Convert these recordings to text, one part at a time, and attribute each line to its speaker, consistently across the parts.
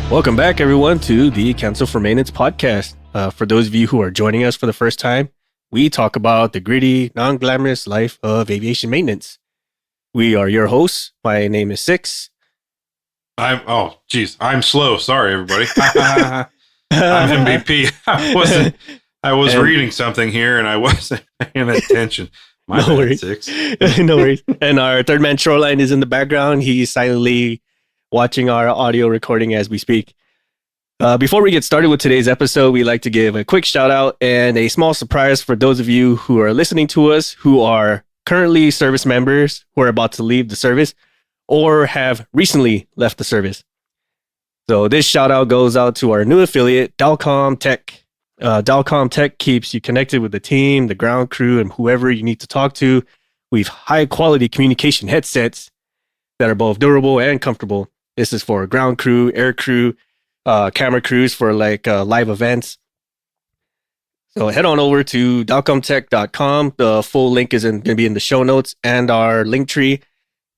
Speaker 1: Welcome back, everyone, to the Council for Maintenance podcast. For those of you who are joining us for the first time, we talk about the gritty, non-glamorous life of aviation maintenance. We are your hosts. My name is Six.
Speaker 2: I'm slow. Sorry, everybody. I'm MVP. I was reading something here and I wasn't paying attention.
Speaker 1: No worries.
Speaker 2: Six.
Speaker 1: No worries. And our third man Shoreline is in the background. He's silently watching our audio recording as we speak. Before we get started with today's episode, we'd like to give a quick shout out and a small surprise for those of you who are listening to us who are currently service members who are about to leave the service or have recently left the service. So this shout out goes out to our new affiliate, Dalcom Tech. Dalcom Tech keeps you connected with the team, the ground crew, and whoever you need to talk to. We've high quality communication headsets that are both durable and comfortable. This is for ground crew, air crew, camera crews for live events. So head on over to dalcomtech.com. The full link is going to be in the show notes and our link tree.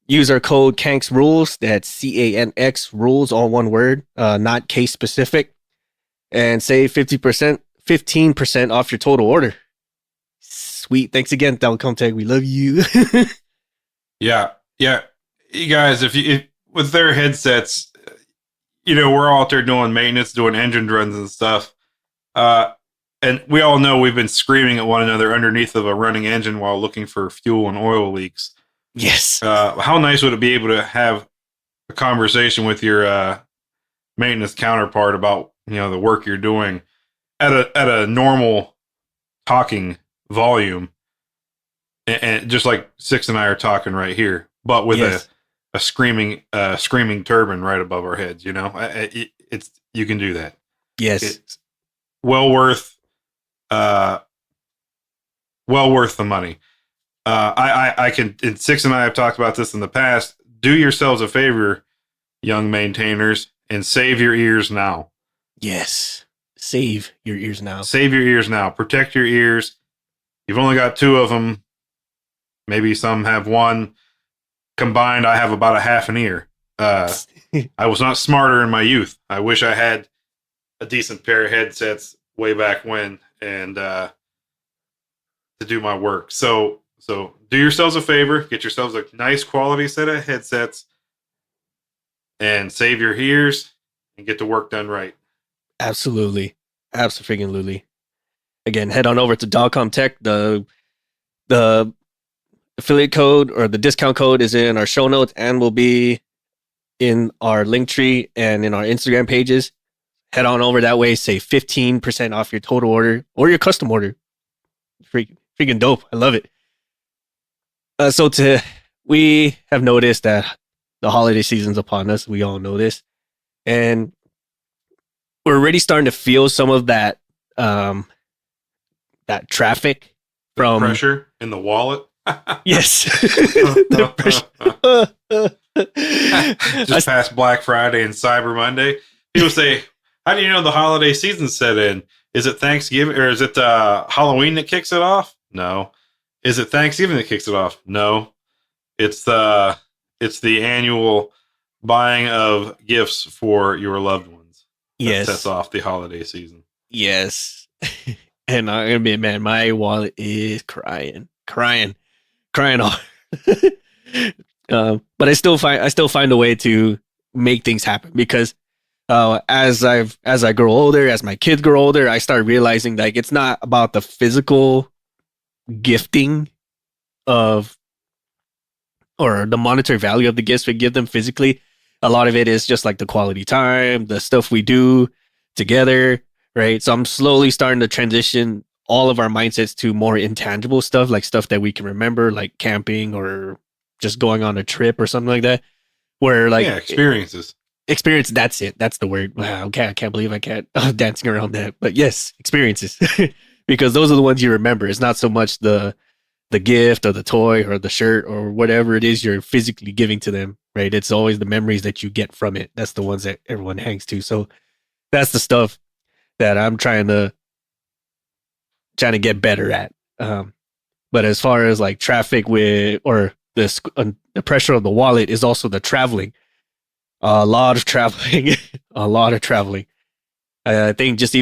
Speaker 1: Use our code CANX rules. That's CANX rules, all one word, not case specific, and save 15% off your total order. Sweet. Thanks again, Dalcom Tech. We love you.
Speaker 2: Yeah. You guys, if with their headsets, we're all out there doing maintenance, doing engine runs and stuff. And we all know we've been screaming at one another underneath of a running engine while looking for fuel and oil leaks.
Speaker 1: Yes.
Speaker 2: How nice would it be able to have a conversation with your maintenance counterpart about, the work you're doing at a normal talking volume, and just like Six and I are talking right here, but with a screaming turbine right above our heads. It's you can do that.
Speaker 1: Yes,
Speaker 2: it's well worth the money. I can. And Six and I have talked about this in the past. Do yourselves a favor, young maintainers, and save your ears now.
Speaker 1: Yes, save your ears now.
Speaker 2: Save your ears now. Protect your ears. You've only got two of them. Maybe some have one. Combined, I have about a half an ear. I was not smarter in my youth. I wish I had a decent pair of headsets way back when, and to do my work. So do yourselves a favor. Get yourselves a nice quality set of headsets and save your ears and get the work done right.
Speaker 1: Absolutely. Absolutely. Again, head on over to Dalcom Tech. The affiliate code or the discount code is in our show notes and will be in our link tree and in our Instagram pages. Head on over that way. Save 15% off your total order or your custom order. Freaking dope. I love it. We have noticed that the holiday season's upon us. We all know this. And we're already starting to feel some of that that traffic from
Speaker 2: pressure in the wallet.
Speaker 1: Yes.
Speaker 2: Just past Black Friday and Cyber Monday. People say, how do you know the holiday season set in? Is it Thanksgiving or is it Halloween that kicks it off? No. Is it Thanksgiving that kicks it off? No. It's the annual buying of gifts for your loved ones.
Speaker 1: Yes.
Speaker 2: That sets off the holiday season.
Speaker 1: Yes. And I'm gonna be, man, my wallet is crying off. But I still find a way to make things happen because as I grow older, as my kids grow older, I start realizing like it's not about the physical gifting of or the monetary value of the gifts we give them physically. A lot of it is just like the quality time, the stuff we do together, right? So I'm slowly starting to transition all of our mindsets to more intangible stuff, like stuff that we can remember, like camping or just going on a trip or something like that. Where like
Speaker 2: experiences.
Speaker 1: Experience, that's it. That's the word. Wow, okay, I can't believe I can't dancing around that. But yes, experiences. Because those are the ones you remember. It's not so much the gift or the toy or the shirt or whatever it is you're physically giving to them, right? It's always the memories that you get from it. That's the ones that everyone hangs to. So that's the stuff that I'm trying to get better at. But as far as like traffic with or the pressure on the wallet is also the traveling. A lot of traveling, a lot of traveling. I think just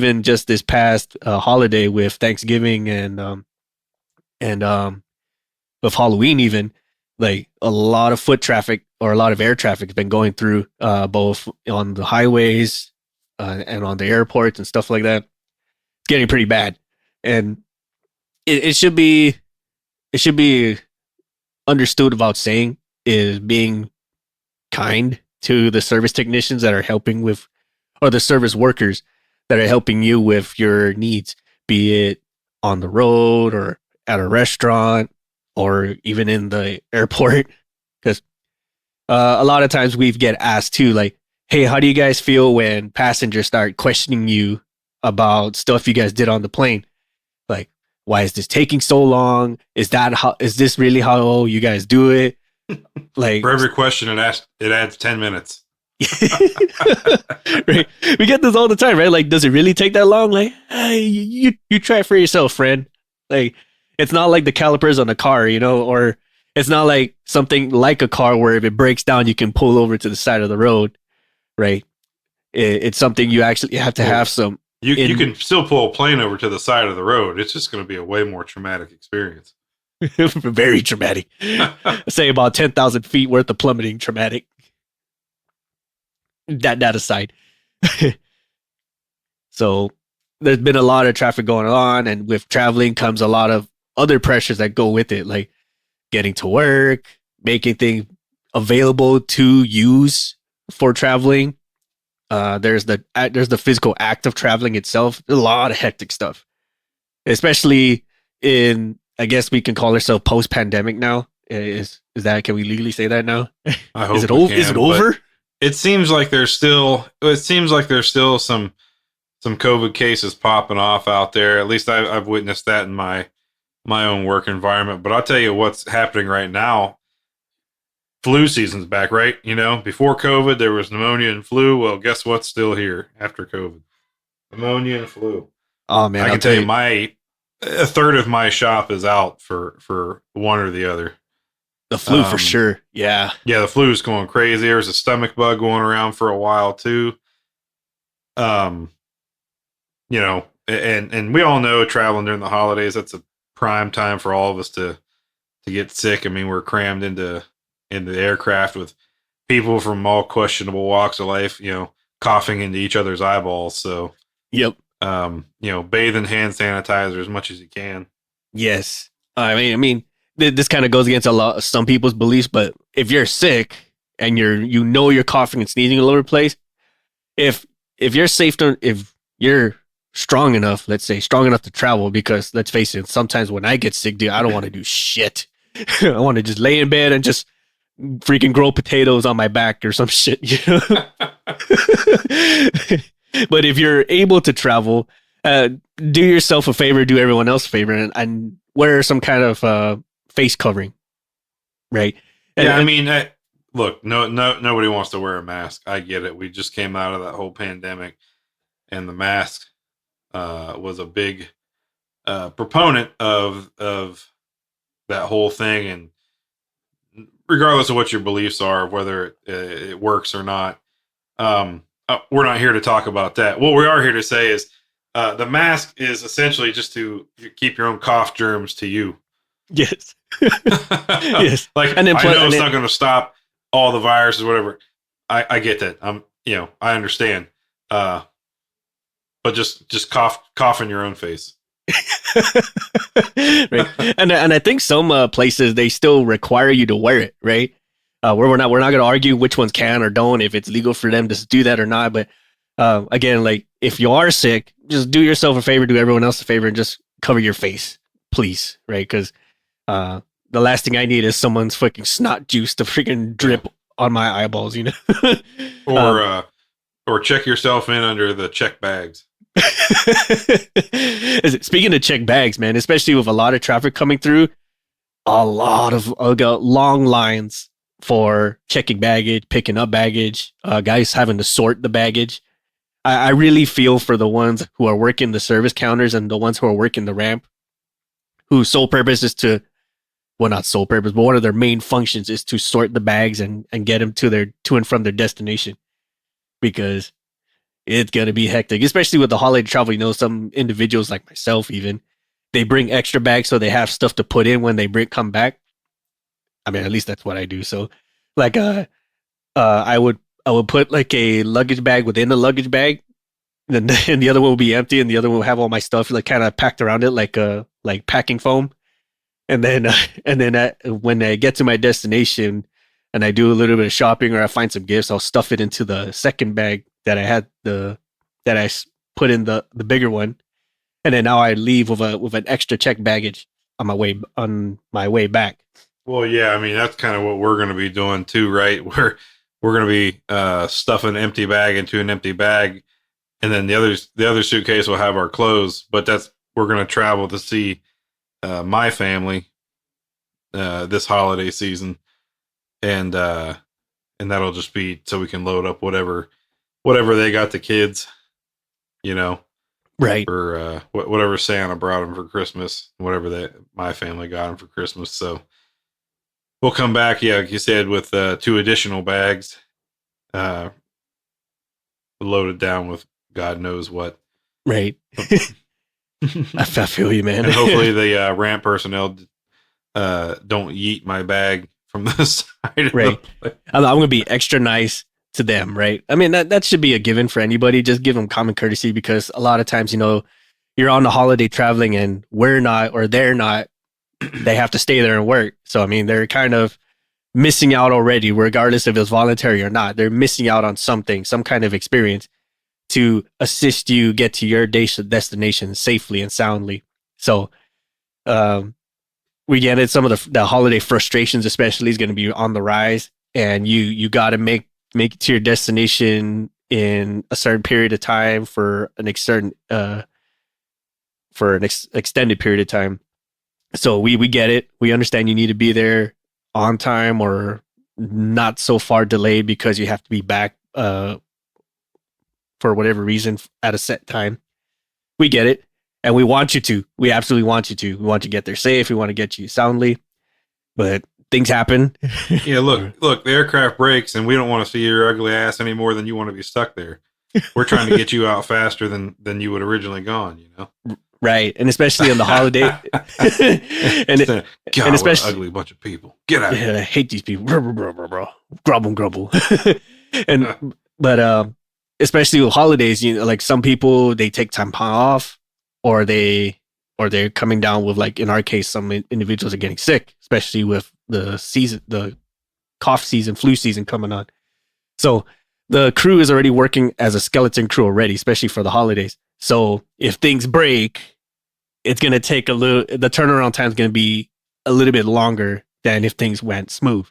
Speaker 1: this past holiday with Thanksgiving and with Halloween, even like a lot of foot traffic or a lot of air traffic has been going through both on the highways and on the airports and stuff like that. It's getting pretty bad, and it should be it should be understood about saying is being kind to the service technicians that are helping with, or the service workers that are helping you with your needs, be it on the road or at a restaurant or even in the airport. Because a lot of times we get asked too, like, hey, how do you guys feel when passengers start questioning you about stuff you guys did on the plane? Like, why is this taking so long? Is this really how you guys do it? Like,
Speaker 2: For every question it adds 10 minutes.
Speaker 1: right? We get this all the time, right? Like, does it really take that long? Like, hey, you try it for yourself, friend. Like, it's not like the calipers on a car, or it's not like something like a car where if it breaks down, you can pull over to the side of the road, right? It's something you actually have to have some.
Speaker 2: You can still pull a plane over to the side of the road. It's just going to be a way more traumatic experience.
Speaker 1: Very traumatic. Say about 10,000 feet worth of plummeting traumatic. That aside. So there's been a lot of traffic going on, and with traveling comes a lot of other pressures that go with it, like getting to work, making things available to use for traveling. There's the physical act of traveling itself. A lot of hectic stuff, especially in, I guess we can call ourselves post pandemic now. Can we legally say that now?
Speaker 2: I hope
Speaker 1: is it over?
Speaker 2: It seems like there's still some COVID cases popping off out there. At least I've witnessed that in my own work environment. But I'll tell you what's happening right now. Flu season's back, right? Before COVID, there was pneumonia and flu. Well, guess what's still here after COVID? Pneumonia and flu.
Speaker 1: Oh man,
Speaker 2: I can tell you, a third of my shop is out for one or the other.
Speaker 1: The flu for sure. Yeah.
Speaker 2: Yeah, the flu is going crazy. There's a stomach bug going around for a while too. And we all know traveling during the holidays, that's a prime time for all of us to get sick. I mean, we're crammed into the aircraft with people from all questionable walks of life, coughing into each other's eyeballs. So,
Speaker 1: yep.
Speaker 2: Bathe in hand sanitizer as much as you can.
Speaker 1: Yes. I mean, this kind of goes against some people's beliefs, but if you're sick and you're coughing and sneezing all over the place, if you're if you're strong enough, let's say strong enough to travel, because let's face it, sometimes when I get sick, dude, I don't want to do shit. I want to just lay in bed and just freaking grow potatoes on my back or some shit, But if you're able to travel, do yourself a favor, do everyone else a favor, and wear some kind of face covering, right?
Speaker 2: Look, nobody wants to wear a mask. I get it. We just came out of that whole pandemic, and the mask was a big proponent of that whole thing. And regardless of what your beliefs are, whether it works or not, we're not here to talk about that. What we are here to say is the mask is essentially just to keep your own cough germs to you.
Speaker 1: Yes. Yes.
Speaker 2: Like, and then I know it's not going to stop all the viruses, whatever. I get that. I understand. But just cough in your own face.
Speaker 1: Right. And I think some places they still require you to wear it, right? We're not going to argue which ones can or don't, if it's legal for them to do that or not. But again, like, if you are sick, just do yourself a favor, do everyone else a favor, and just cover your face, please, right? Because the last thing I need is someone's fucking snot juice to freaking drip on my eyeballs,
Speaker 2: Or check yourself in under the check bags.
Speaker 1: Speaking of check bags, man, especially with a lot of traffic coming through, a lot of long lines for checking baggage, picking up baggage, guys having to sort the baggage. I really feel for the ones who are working the service counters and the ones who are working the ramp, whose sole purpose is to well, not sole purpose, but one of their main functions is to sort the bags and get them to and from their destination, because it's gonna be hectic, especially with the holiday travel. Some individuals like myself, even they bring extra bags so they have stuff to put in when they come back. I mean, at least that's what I do. So, like, I would put like a luggage bag within the luggage bag, and then and the other one will be empty, and the other one will have all my stuff like kind of packed around it, like packing foam. And then when I get to my destination and I do a little bit of shopping or I find some gifts, I'll stuff it into the second bag that I had put in the bigger one, and then now I leave with an extra check baggage on my way back.
Speaker 2: Well, yeah, I mean that's kind of what we're going to be doing too, right? We're going to be stuffing an empty bag into an empty bag, and then the other suitcase will have our clothes. But we're going to travel to see my family this holiday season, and that'll just be so we can load up whatever they got the kids,
Speaker 1: right?
Speaker 2: Or whatever Santa brought them for Christmas, whatever my family got them for Christmas. So we'll come back, yeah, like you said, with 2 additional bags, loaded down with God knows what.
Speaker 1: Right. I feel you, man.
Speaker 2: And hopefully the ramp personnel don't yeet my bag from the side.
Speaker 1: Right. I'm going to be extra nice to them, right? I mean, that should be a given for anybody. Just give them common courtesy, because a lot of times, you're on the holiday traveling and we're not, or they're not, they have to stay there and work. So, I mean, they're kind of missing out already, regardless if it's voluntary or not. They're missing out on something, some kind of experience to assist you get to your destination safely and soundly. So, we get it. Some of the holiday frustrations, especially, is going to be on the rise, and you got to make it to your destination in a certain period of time for an extended period of time. So we get it. We understand you need to be there on time or not so far delayed because you have to be back for whatever reason at a set time. We get it. And we want you to. We absolutely want you to. We want you to get there safe. We want to get you soundly. But things happen.
Speaker 2: Yeah, look, the aircraft breaks, and we don't want to see your ugly ass any more than you want to be stuck there. We're trying to get you out faster than you would originally gone,
Speaker 1: Right. And especially on the holiday. and
Speaker 2: especially what an ugly bunch of people. Get out.
Speaker 1: Yeah, I hate these people. Grumble. But especially with holidays, like some people, they take time off, or they're coming down with, like in our case, some individuals are getting sick, especially with the cough season, flu season coming on. So the crew is already working as a skeleton crew already, especially for the holidays. So if things break, it's going to take the turnaround time is going to be a little bit longer than if things went smooth.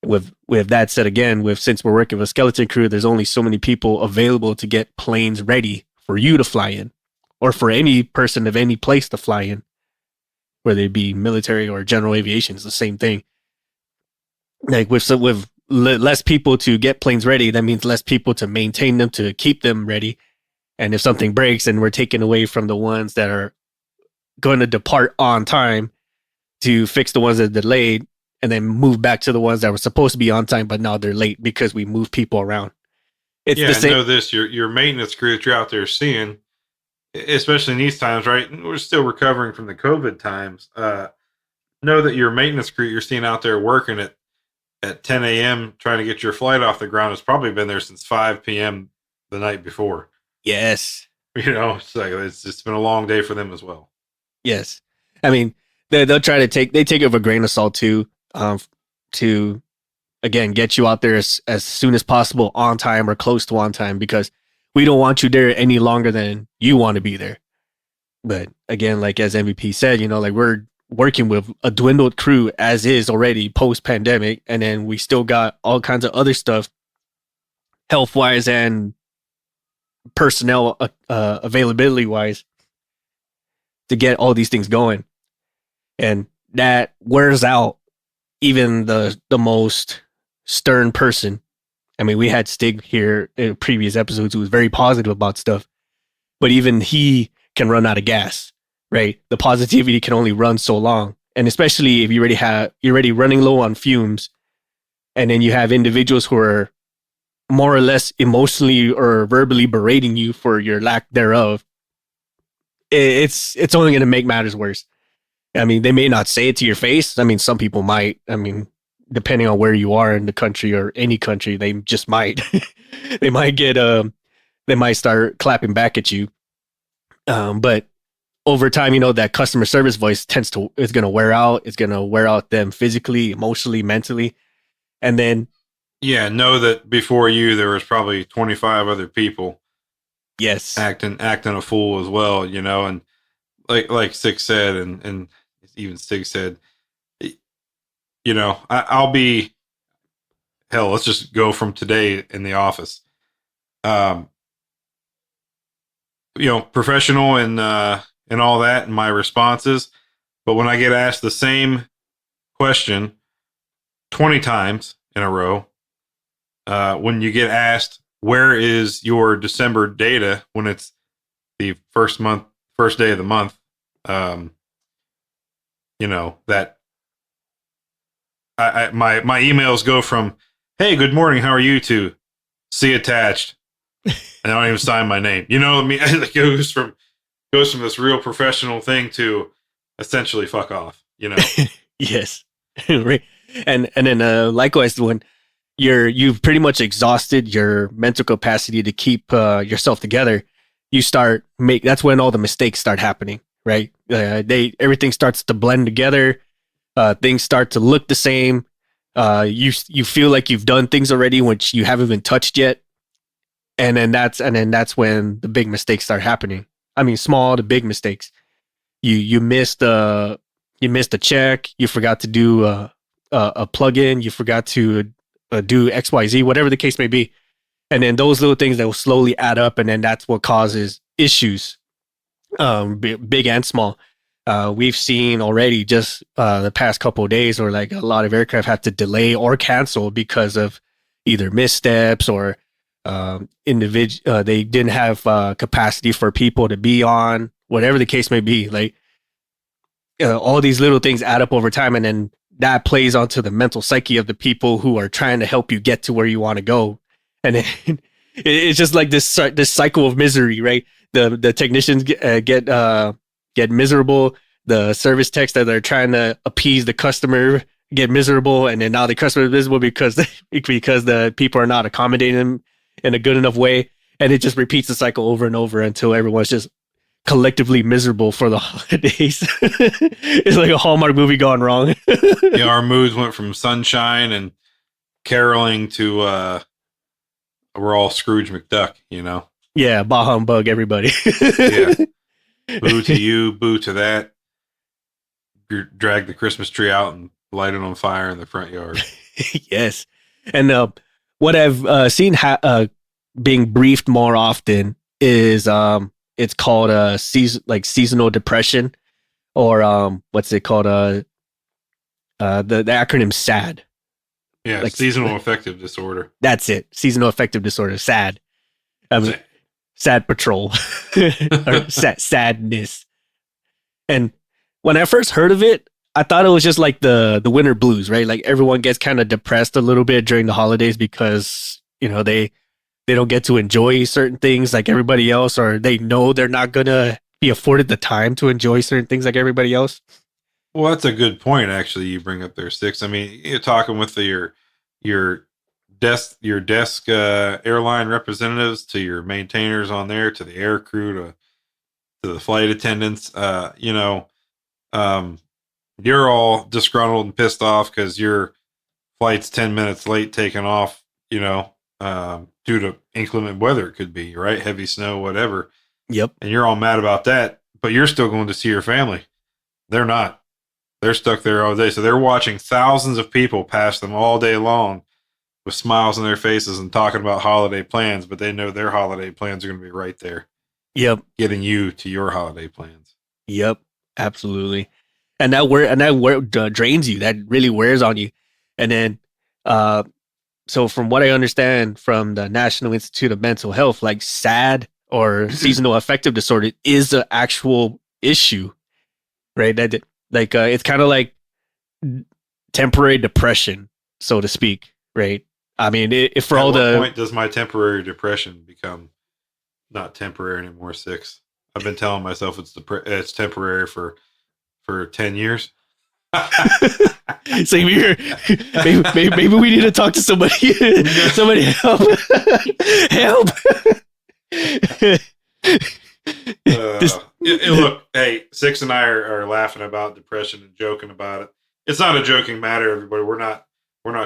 Speaker 1: With that said, again, since we're working with a skeleton crew, there's only so many people available to get planes ready for you to fly in, or for any person of any place to fly in, whether it be military or general aviation. It's the same thing. Like with less people to get planes ready, that means less people to maintain them, to keep them ready. And if something breaks, then we're taking away from the ones that are going to depart on time to fix the ones that are delayed, and then move back to the ones that were supposed to be on time, but now they're late because we move people around.
Speaker 2: It's the same. I know this, your maintenance crew that you're out there seeing, especially in these times, right? We're still recovering from the COVID times. Know that your maintenance crew you're seeing out there working at 10 a.m. trying to get your flight off the ground has probably been there since 5 p.m. the night before.
Speaker 1: Yes.
Speaker 2: It's been a long day for them as well.
Speaker 1: Yes. I mean, they'll try to take it with a grain of salt too, to again get you out there as soon as possible, on time or close to on time, because we don't want you there any longer than you want to be there. But again, like as MVP said, like we're working with a dwindled crew as is already post pandemic, and then we still got all kinds of other stuff, health wise and personnel availability wise, to get all these things going. And that wears out even the most stern person. I mean, we had Stig here in previous episodes who was very positive about stuff, but even he can run out of gas, right? The positivity can only run so long. And especially if you're already running low on fumes, and then you have individuals who are more or less emotionally or verbally berating you for your lack thereof, it's only going to make matters worse. I mean, they may not say it to your face. I mean, some people might. I mean, depending on where you are in the country or any country, they just might. they might get they might start clapping back at you. But over time, you know, that customer service voice is going to wear out. It's going to wear out them physically, emotionally, mentally, and then
Speaker 2: Yeah, know that before you there was probably 25 other people
Speaker 1: yes,
Speaker 2: acting a fool as well, you know, and like Six said, and even Stig said, you know, I'll be hell. Let's just go from today in the office. Um, you know, professional and all that, and my responses. But when I get asked the same question 20 times in a row, when you get asked where is your December data when it's the first day of the month, you know that my emails go from hey, good morning, how are you, to see attached, and I don't even sign my name. You know what I mean? It goes from this real professional thing to essentially fuck off. You know?
Speaker 1: yes, right. And then likewise, when you've pretty much exhausted your mental capacity to keep yourself together, that's when all the mistakes start happening, right? Everything starts to blend together. Things start to look the same. You feel like you've done things already which you haven't been touched yet, and then that's when the big mistakes start happening. I mean, small to big mistakes. You missed a check. You forgot to do a plug-in. You forgot to do XYZ, whatever the case may be. And then those little things that will slowly add up, and then that's what causes issues, big and small. We've seen already just the past couple of days, or like a lot of aircraft have to delay or cancel because of either missteps or they didn't have capacity for people to be on, whatever the case may be. Like all these little things add up over time, and then that plays onto the mental psyche of the people who are trying to help you get to where you want to go. And then it's just like this cycle of misery, right? The technicians get miserable. The service techs that are trying to appease the customer get miserable, and then now the customer is miserable because the people are not accommodating them in a good enough way, and it just repeats the cycle over and over until everyone's just collectively miserable for the holidays. It's like a Hallmark movie gone wrong.
Speaker 2: Yeah, our moods went from sunshine and caroling to we're all Scrooge McDuck, you know.
Speaker 1: Yeah, bah humbug, everybody.
Speaker 2: Yeah, boo to you, boo to that. You drag the Christmas tree out and light it on fire in the front yard.
Speaker 1: Yes, and what I've seen being briefed more often is it's called seasonal depression, or what's it called? The acronym SAD.
Speaker 2: Yeah, like seasonal affective disorder.
Speaker 1: That's it. Seasonal affective disorder. SAD. I mean, SAD patrol. Or SAD-ness. And when I first heard of it, I thought it was just like the winter blues, right? Like everyone gets kind of depressed a little bit during the holidays because, you know, they don't get to enjoy certain things like everybody else, or they know they're not going to be afforded the time to enjoy certain things like everybody else.
Speaker 2: Well, that's a good point, actually, you bring up there, Six. I mean, you're talking with your desk airline representatives, to your maintainers on there, to the air crew, to the flight attendants. You know, you're all disgruntled and pissed off because your flight's 10 minutes late taking off, you know, due to inclement weather. It could be, right? Heavy snow, whatever.
Speaker 1: Yep.
Speaker 2: And you're all mad about that, but you're still going to see your family. They're not. They're stuck there all day. So they're watching thousands of people pass them all day long with smiles on their faces and talking about holiday plans, but they know their holiday plans are going to be right there.
Speaker 1: Yep.
Speaker 2: Getting you to your holiday plans.
Speaker 1: Yep. Absolutely. And that drains you. That really wears on you. And then, so from what I understand from the National Institute of Mental Health, like SAD, or seasonal affective disorder, is an actual issue, right? That Like it's kind of like temporary depression, so to speak, right? I mean, if for
Speaker 2: At
Speaker 1: all
Speaker 2: what
Speaker 1: the
Speaker 2: point does my temporary depression become not temporary anymore? 6. I've been telling myself it's temporary for 10 years.
Speaker 1: same here, maybe we need to talk to somebody. Somebody help, help. This,
Speaker 2: Look, hey, 6 and I are laughing about depression and joking about it. It's not a joking matter, everybody. We're not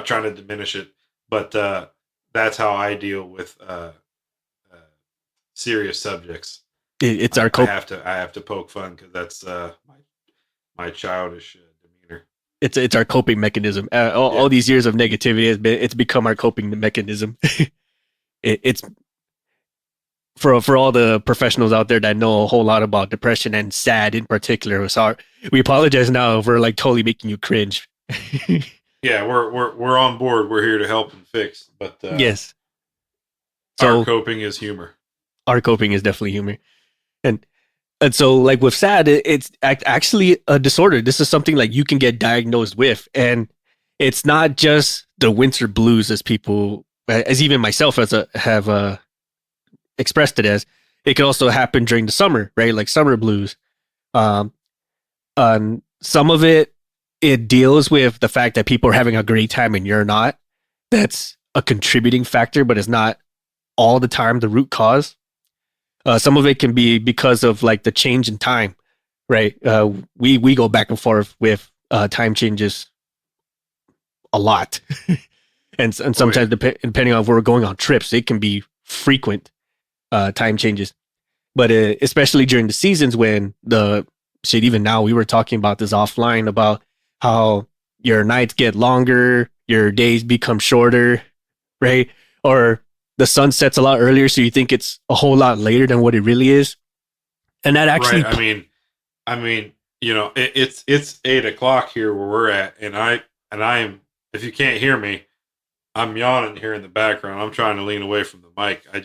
Speaker 2: trying to diminish it, but that's how I deal with serious subjects.
Speaker 1: it's
Speaker 2: I,
Speaker 1: our
Speaker 2: I
Speaker 1: cope.
Speaker 2: have to poke fun because that's my childish demeanor.
Speaker 1: It's our coping mechanism. All
Speaker 2: Yeah,
Speaker 1: these years of negativity it's become our coping mechanism. It's for all the professionals out there that know a whole lot about depression and SAD in particular. So we apologize now if we're like totally making you cringe.
Speaker 2: yeah, we're on board. We're here to help and fix, but
Speaker 1: Yes.
Speaker 2: our
Speaker 1: So
Speaker 2: coping is humor.
Speaker 1: our coping is definitely humor, and so like with SAD, it's actually a disorder. This is something like you can get diagnosed with, and it's not just the winter blues as people, as even myself as a have expressed it as. It can also happen during the summer, right? Like summer blues. Um, some of it deals with the fact that people are having a great time and you're not. That's a contributing factor, but it's not all the time the root cause. Some of it can be because of like the change in time, right? We go back and forth with time changes a lot, and
Speaker 2: Oh yeah,
Speaker 1: sometimes depending on if we're going on trips, it can be frequent time changes. But especially during the seasons when the shit, even now we were talking about this offline about how your nights get longer, your days become shorter, right? Or the sun sets a lot earlier, so you think it's a whole lot later than what it really is. And that
Speaker 2: right.
Speaker 1: actually,
Speaker 2: I mean, it's 8 o'clock here where we're at, and I am. If you can't hear me, I'm yawning here in the background. I'm trying to lean away from the mic. I'm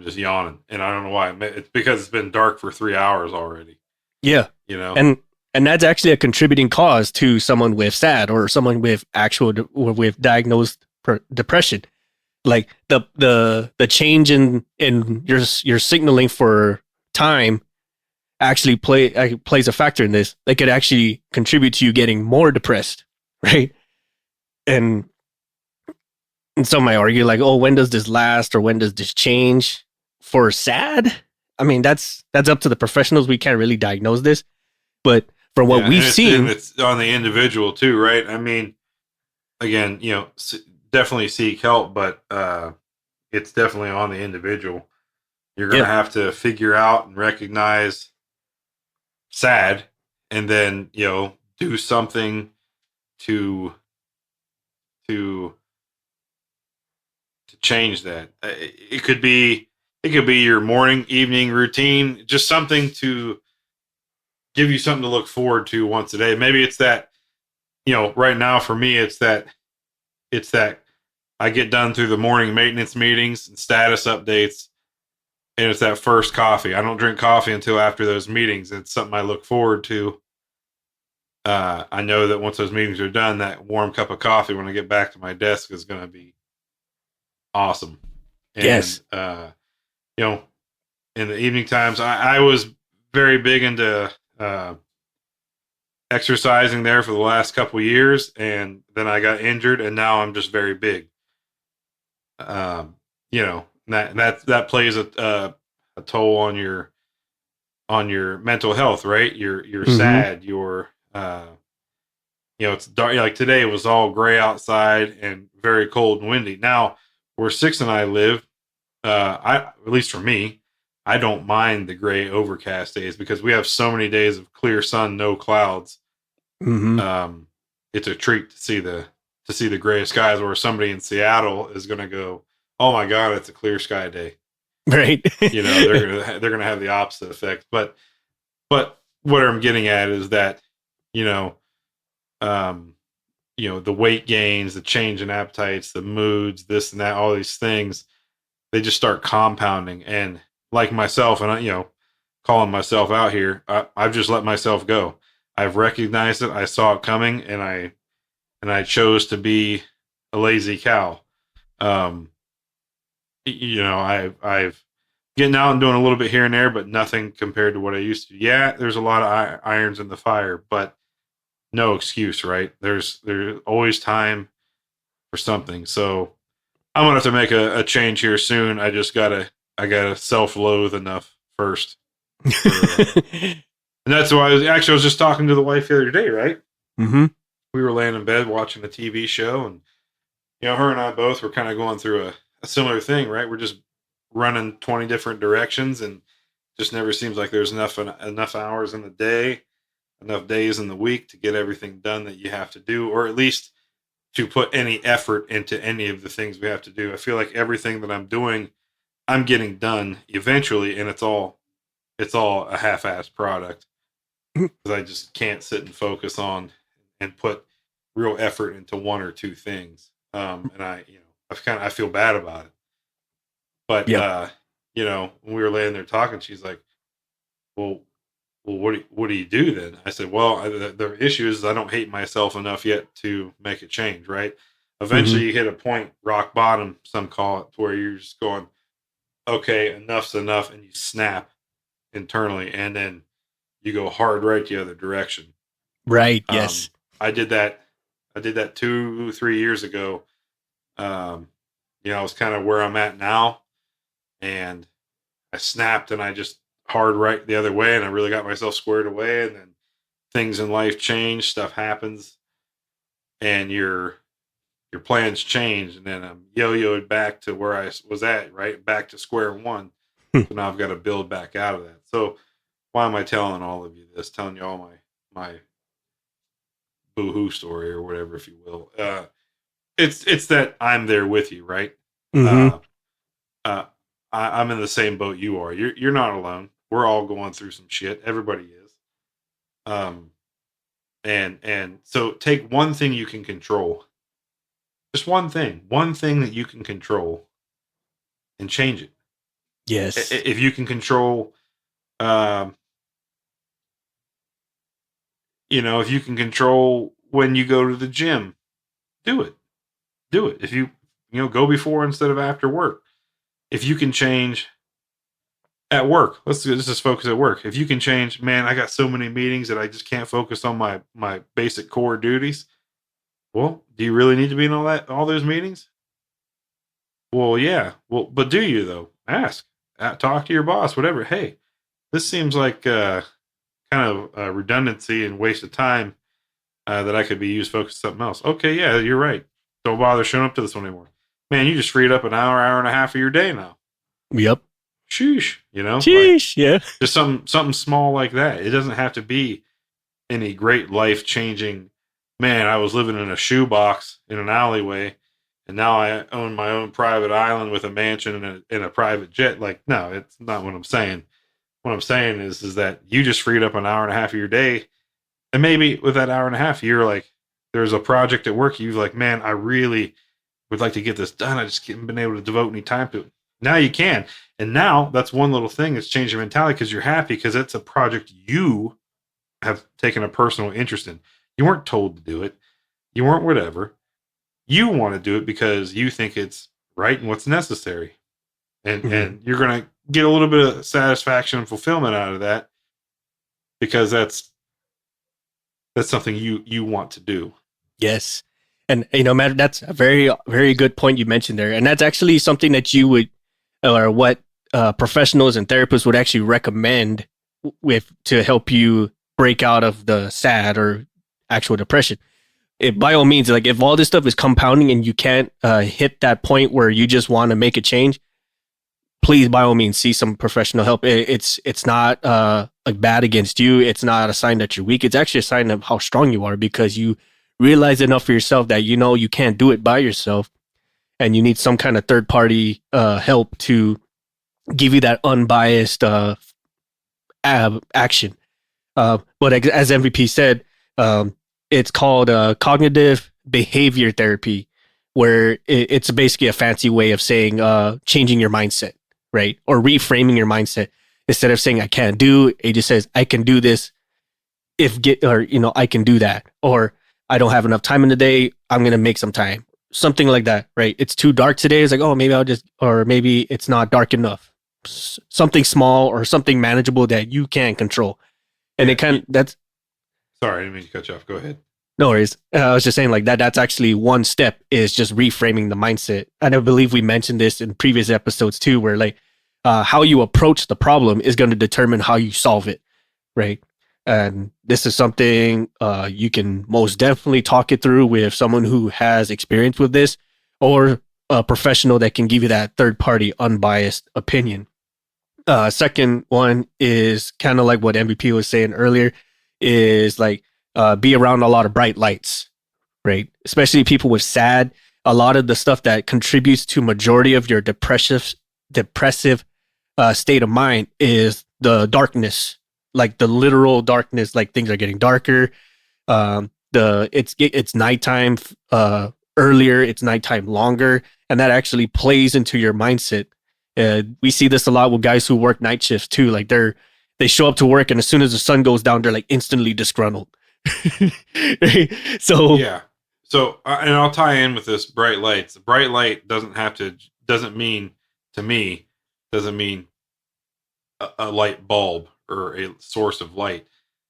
Speaker 2: just yawning, and I don't know why. It's because it's been dark for 3 hours already.
Speaker 1: yeah,
Speaker 2: You know,
Speaker 1: and that's actually a contributing cause to someone with SAD or someone with actual or with diagnosed depression. Like the change in your signaling for time actually plays a factor in this. They could actually contribute to you getting more depressed, right? And some might argue like, oh, when does this last or when does this change? For SAD, I mean that's up to the professionals. We can't really diagnose this, but from what
Speaker 2: yeah,
Speaker 1: we've
Speaker 2: and
Speaker 1: seen,
Speaker 2: it's on the individual too, right? I mean, again, definitely seek help, but it's definitely on the individual. You're gonna
Speaker 1: yeah,
Speaker 2: have to figure out and recognize SAD, and then do something to to to change that. It could be your morning, evening routine, just something to give you something to look forward to once a day. Maybe it's that, right now for me, it's that I get done through the morning maintenance meetings and status updates, and it's that first coffee. I don't drink coffee until after those meetings. It's something I look forward to. I know that once those meetings are done, that warm cup of coffee when I get back to my desk is going to be awesome. And
Speaker 1: yes,
Speaker 2: you know, in the evening times, I was very big into exercising there for the last couple of years, and then I got injured, and now I'm just very big. That plays a toll on your mental health, right? You're
Speaker 1: mm-hmm.
Speaker 2: sad. It's dark. Like today, it was all gray outside and very cold and windy. Now, where 6 and I live, at least for me, I don't mind the gray overcast days because we have so many days of clear sun, no clouds.
Speaker 1: Mm-hmm.
Speaker 2: Um, it's a treat to see the gray skies. Where somebody in Seattle is going to go, "Oh my God, it's a clear sky day."
Speaker 1: Right.
Speaker 2: They're gonna have the opposite effect. But what I'm getting at is that you know um, the weight gains, the change in appetites, the moods, this and that, all these things, they just start compounding. And like myself, and calling myself out here, I've just let myself go. I've recognized it. I saw it coming, and I chose to be a lazy cow. Um, I've getting out and doing a little bit here and there, but nothing compared to what I used to. Yeah, there's a lot of irons in the fire, but no excuse, right? There's always time for something. So I'm gonna have to make a change here soon. I gotta self-loathe enough first. And that's why I was just talking to the wife the other day, right?
Speaker 1: Mm-hmm.
Speaker 2: We were laying in bed watching a TV show, and her and I both were kind of going through a similar thing, right? We're just running 20 different directions, and just never seems like there's enough hours in the day, enough days in the week to get everything done that you have to do, or at least to put any effort into any of the things we have to do. I feel like everything that I'm doing, I'm getting done eventually, and it's all a half-assed product because I just can't sit and focus on and put real effort into one or two things. And I feel bad about it. But
Speaker 1: Yep.
Speaker 2: when we were laying there talking, she's like, "Well, what do you do then?" I said, "Well, the issue is I don't hate myself enough yet to make a change. Right?
Speaker 1: Mm-hmm.
Speaker 2: Eventually, you hit a point, rock bottom, some call it, where you're just going, okay, enough's enough, and you snap internally, and then you go hard right the other direction.
Speaker 1: Right.
Speaker 2: Um,
Speaker 1: Yes.
Speaker 2: I did that. I did that 2-3 years ago. Um, I was kind of where I'm at now, and I snapped, and I just hard right the other way, and I really got myself squared away. And then things in life change, stuff happens, and your plans change, and then I'm yo-yoed back to where I was at, right back to square one. So now I've got to build back out of that. So why am I telling all of you this? Telling you all my boo-hoo story or whatever, if you will. It's that I'm there with you, right?
Speaker 1: Mm-hmm.
Speaker 2: Uh, uh, I'm in the same boat you are. You're not alone. We're all going through some shit. Everybody is. Um, and so take one thing you can control. Just one thing that you can control, and change it.
Speaker 1: Yes.
Speaker 2: If you can control, um, if you can control when you go to the gym, do it. Do it. If go before instead of after work. If you can change at work, let's just focus at work. If you can change, man, I got so many meetings that I just can't focus on my basic core duties. Well, do you really need to be in all those meetings? Well, yeah. Well, but do you though? Ask, talk to your boss, whatever. Hey, this seems like kind of redundancy and waste of time that I could be used focused on something else. Okay, yeah, you're right. Don't bother showing up to this one anymore. Man, you just freed up an hour and a half of your day now.
Speaker 1: Yep.
Speaker 2: Sheesh, like
Speaker 1: Sheesh. Yeah.
Speaker 2: just something small like that. It doesn't have to be any great life changing. Man, I was living in a shoebox in an alleyway, and now I own my own private island with a mansion and a private jet. Like, no, it's not what I'm saying. What I'm saying is that you just freed up an hour and a half of your day, and maybe with that hour and a half, you're like, there's a project at work. You're like, man, I really would like to get this done. I just haven't been able to devote any time to it. Now you can. And now that's one little thing that's changed your mentality because you're happy because it's a project you have taken a personal interest in. You weren't told to do it. You weren't whatever. You want to do it because you think it's right and what's necessary.
Speaker 1: Mm-hmm.
Speaker 2: And you're going to get a little bit of satisfaction and fulfillment out of that because that's something you want to do.
Speaker 1: Yes. And, Matt, that's a very, very good point you mentioned there. And that's actually something that you would, or what professionals and therapists would actually recommend with to help you break out of the SAD or actual depression. By all means, like if all this stuff is compounding and you can't hit that point where you just want to make a change, please, by all means, see some professional help. It's not like bad against you. It's not a sign that you're weak. It's actually a sign of how strong you are because you realize enough for yourself that you can't do it by yourself, and you need some kind of third party help to give you that unbiased action. But as MVP said, it's called cognitive behavior therapy, where it's basically a fancy way of saying changing your mindset, right? Or reframing your mindset. Instead of saying I can't do, it just says I can do this. I can do that, or I don't have enough time in the day, I'm going to make some time, something like that, right? It's too dark today. It's like, oh, maybe I'll just, or maybe it's not dark enough. Something small or something manageable that you can control. And it kind of, that's,
Speaker 2: sorry, I didn't mean to cut you off. Go ahead.
Speaker 1: no worries. I was just saying like that. That's actually one step, is just reframing the mindset. And I believe we mentioned this in previous episodes too, where like how you approach the problem is going to determine how you solve it, right? And this is something you can most definitely talk it through with someone who has experience with this, or a professional that can give you that third party unbiased opinion. Second one is kind of like what MVP was saying earlier, is like be around a lot of bright lights, right? Especially people with SAD. A lot of the stuff that contributes to majority of your depressive state of mind is the darkness, like the literal darkness. Like things are getting darker. It's nighttime earlier. It's nighttime longer, and that actually plays into your mindset. We see this a lot with guys who work night shifts too. Like they show up to work, and as soon as the sun goes down, they're like instantly disgruntled. So
Speaker 2: yeah. So and I'll tie in with this bright lights. The bright light doesn't mean to me doesn't mean a light bulb or a source of light.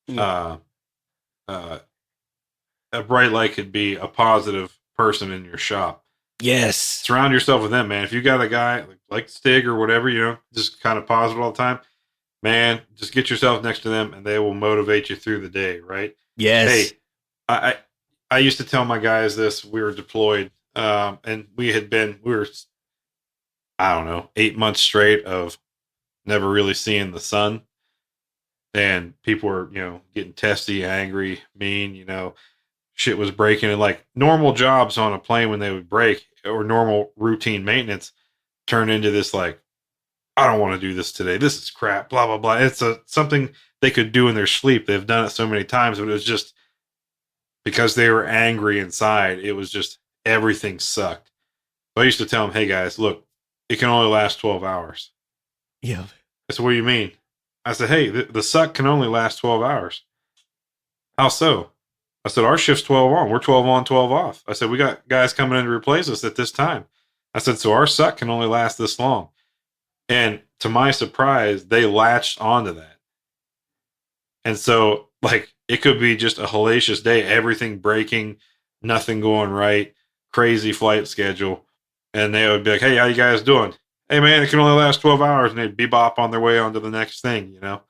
Speaker 1: Yeah.
Speaker 2: A bright light could be a positive person in your shop.
Speaker 1: Yes.
Speaker 2: Surround yourself with them, man. If you got a guy like Stig or whatever, just kind of positive all the time, man, just get yourself next to them and they will motivate you through the day, right?
Speaker 1: Yes.
Speaker 2: Hey, I used to tell my guys this. We were deployed, and we were, I don't know, 8 months straight of never really seeing the sun. And people were, getting testy, angry, mean, shit was breaking. And like normal jobs on a plane, when they would break, or normal routine maintenance, turn into this like, I don't want to do this today. This is crap, blah, blah, blah. It's something they could do in their sleep. They've done it so many times, but it was just because they were angry inside. It was just everything sucked. So I used to tell them, hey guys, look, it can only last 12 hours.
Speaker 1: Yeah.
Speaker 2: I said, what do you mean? I said, hey, the suck can only last 12 hours. How so? I said, our shift's 12 on. We're 12 on, 12 off. I said, we got guys coming in to replace us at this time. I said, so our suck can only last this long. And to my surprise, they latched onto that. And so, like, it could be just a hellacious day, everything breaking, nothing going right, crazy flight schedule. And they would be like, hey, how you guys doing? Hey, man, it can only last 12 hours. And they'd bebop on their way on to the next thing, to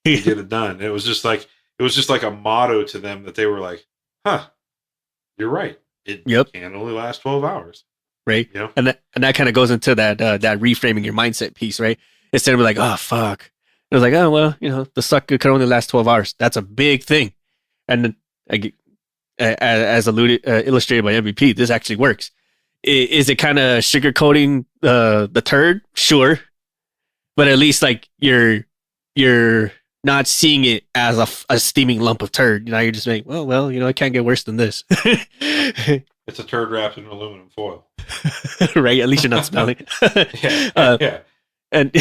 Speaker 2: get it done. It was just like a motto to them that they were like, huh, you're right. It can only last 12 hours.
Speaker 1: Right. And that kind of goes into that reframing your mindset piece, right? Instead of like, oh, fuck. It was like, oh, well, the suck could only last 12 hours. That's a big thing. And as illustrated by MVP, this actually works. Is it kind of sugarcoating the turd? Sure. But at least like you're not seeing it as a steaming lump of turd. You're just like, well, it can't get worse than this.
Speaker 2: It's a turd wrapped in aluminum foil.
Speaker 1: Right? At least you're not smelling.
Speaker 2: Yeah.
Speaker 1: And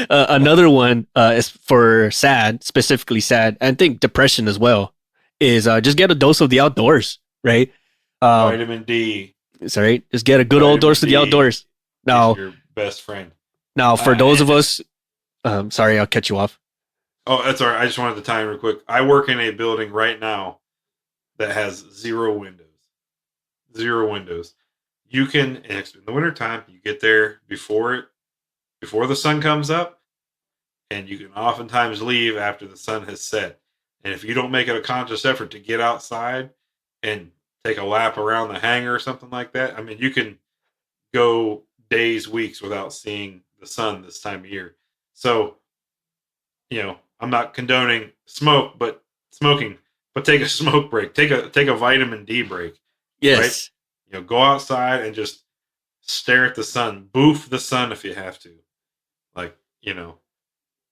Speaker 1: another one is for SAD, specifically SAD, and I think depression as well, is just get a dose of the outdoors, right?
Speaker 2: Vitamin D.
Speaker 1: Sorry, just get a good old dose of the outdoors. Now,
Speaker 2: your best friend.
Speaker 1: Now, for those of us, sorry, I'll cut you off.
Speaker 2: Oh, that's all right. I just wanted to tie in real quick. I work in a building right now that has 0 windows. 0 windows. You can, in the wintertime, you get there before the sun comes up, and you can oftentimes leave after the sun has set. And if you don't make it a conscious effort to get outside and take a lap around the hangar or something like that, I mean, you can go days, weeks without seeing the sun this time of year. So, I'm not condoning smoking, but take a smoke break. Take a vitamin D break.
Speaker 1: Yes.
Speaker 2: Right? Go outside and just stare at the sun. Boof the sun if you have to. Like,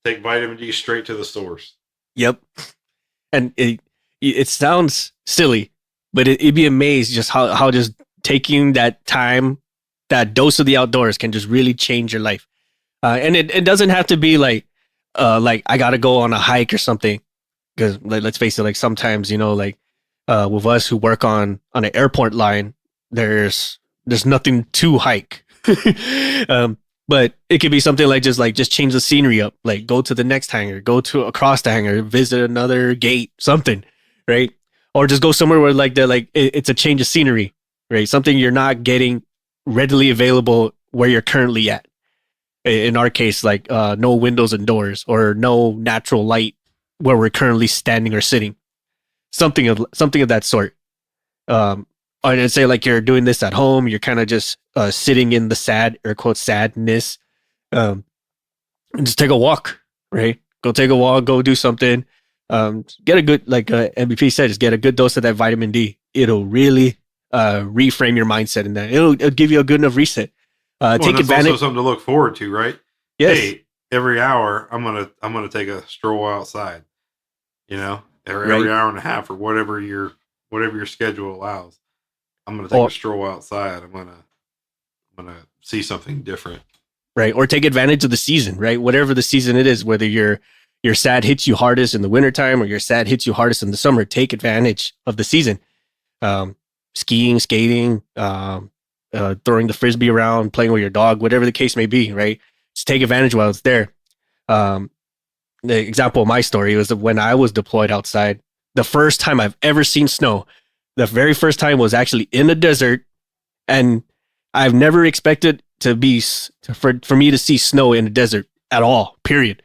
Speaker 2: take vitamin D straight to the source.
Speaker 1: Yep. And it sounds silly, but it'd be amazed just how just taking that time, that dose of the outdoors can just really change your life. And it doesn't have to be like I got to go on a hike or something. Because like, let's face it, like sometimes, like with us who work on an airport line, there's nothing to hike. um, but it could be something like just change the scenery up, like go to the next hangar, go to across the hangar, visit another gate, something, right? Or just go somewhere where it's a change of scenery, right? Something you're not getting readily available where you're currently at. In our case, like no windows and doors or no natural light where we're currently standing or sitting, something of that sort. Um, I'd say like you're doing this at home, you're kind of just sitting in the sad air quote sadness. Um, just take a walk, right? Go take a walk, go do something. Get a good, like MVP said, just get a good dose of that vitamin D. It'll really reframe your mindset, and that it'll give you a good enough reset.
Speaker 2: Well, and
Speaker 1: Take
Speaker 2: that's also
Speaker 1: advantage.
Speaker 2: something to look forward to, right?
Speaker 1: Yes,
Speaker 2: Hey, every hour I'm gonna take a stroll outside. Or every
Speaker 1: right.
Speaker 2: hour and a half, or whatever your schedule allows. I'm gonna take a
Speaker 1: Or
Speaker 2: stroll outside. I'm gonna see something different.
Speaker 1: right, or take advantage of the season, right? Whatever the season it is, whether your sad hits you hardest in the wintertime or your sad hits you hardest in the summer, take advantage of the season. um, Skiing, skating, throwing the frisbee around, playing with your dog, whatever the case may be, right? Just take advantage while it's there. Um, the example of my story was when I was deployed outside. The first time I've ever seen snow, the very first time was actually in the desert, and I've never expected for me to see snow in the desert at all. Period.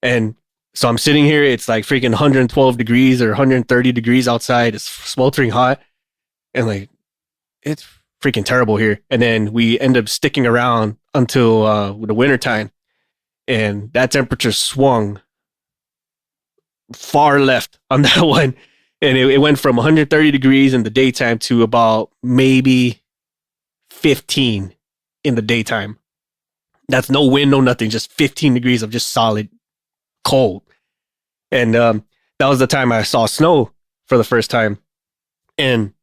Speaker 1: And so I'm sitting here. It's like freaking 112 degrees or 130 degrees outside. It's sweltering hot, and like it's freaking terrible here. And then we end up sticking around until the wintertime, and that temperature swung far left on that one. And it went from 130 degrees in the daytime to about maybe 15 in the daytime. That's no wind, no nothing, just 15 degrees of just solid cold. And that was the time I saw snow for the first time. And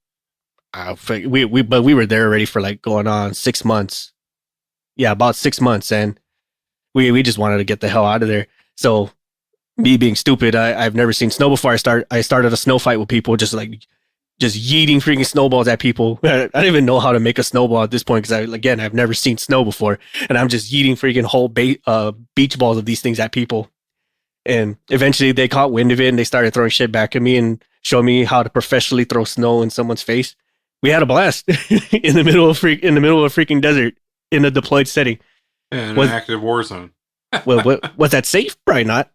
Speaker 1: but we were there already for like going on 6 months. Yeah, about 6 months, and we just wanted to get the hell out of there. So me being stupid, I've never seen snow before. I started a snow fight with people, just yeeting freaking snowballs at people. I don't even know how to make a snowball at this point because I've never seen snow before, and I'm just yeeting freaking whole beach balls of these things at people. And eventually they caught wind of it and they started throwing shit back at me and showed me how to professionally throw snow in someone's face. We had a blast in the middle of a freaking desert in a deployed setting.
Speaker 2: In an
Speaker 1: Was
Speaker 2: active war zone.
Speaker 1: was that safe? Probably not.